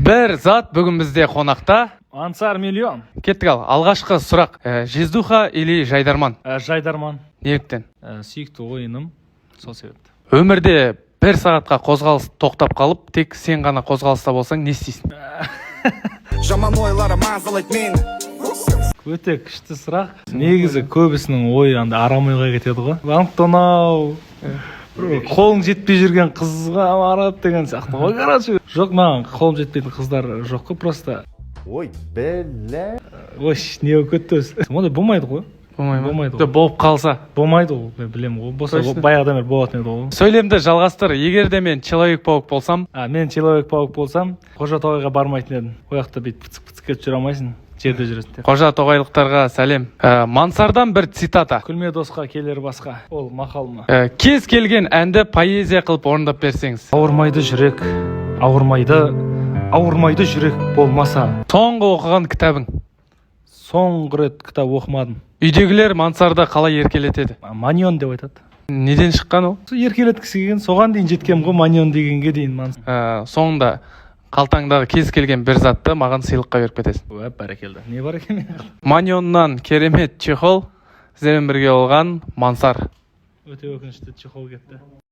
Бір зат бүгін бізде қонақта. Ансар миллион. Кеттік ал. Алғашқы сұрақ. Жездуха или жайдарман? Жайдарман. Неліктен? Сүйікті ойыным. Сол себепті. Өмірде бір сағатқа қозғалыс тоқтап қалып, тек сен ғана қозғалыста болсаң, не істейсің? Жаман ойлары мазалайды мені. Өте күшті сұрақ. Негізі көбісінің ойы арам ойға кетеді ғой. Банктонау. Қолың жетпей жүрген қызға барады деген сияқты ғой, короче. Жоқ, маған қолым жетпейтін қыздар жоқ қой, просто. Ой, бәлә. Ой, не болып кетті өзі. Ондай болмайды ғой. Болмайды ғой. Болып қалса. Болмайды ғой, мен білемін ғой. Болса баяғыдан бері болатын еді ғой. Сөйлемді жалғастыр. Егер де мен Человек-паук болсам? Мен Человек-паук болсам, Қожатоғайға бармайтын едім. Ояқта бейт пыцық-пыцық етіп жүре алмайсың. Жерде жүресің. Қожатоғайлықтарға сәлем. Мансардан бір цитата. Күлме досқа келер басқа. Ол мақал ма? Кез келген әнді поэзия қылып орындап берсеңіз. Ауырмайды жүрек, ауырмайды жүрек болмаса. Соңғы оқыған кітабың? Соңғы рет кітап оқымадым. Үйдегілер Мансарда қалай еркелетеді? Манион деп айтады. Неден шыққан ол? Еркелеткісі келген, соған дейін жеткем ғой, манион дегенге дейін. Соңында қалтаңдағы кез келген бір затты маған сыйлыққа беріп кетесің. Бәрекелді. Не бар екен? Манионнан керемет чехол, сіздермен бірге болған Мансар. Өте өкінішті чехол кетті.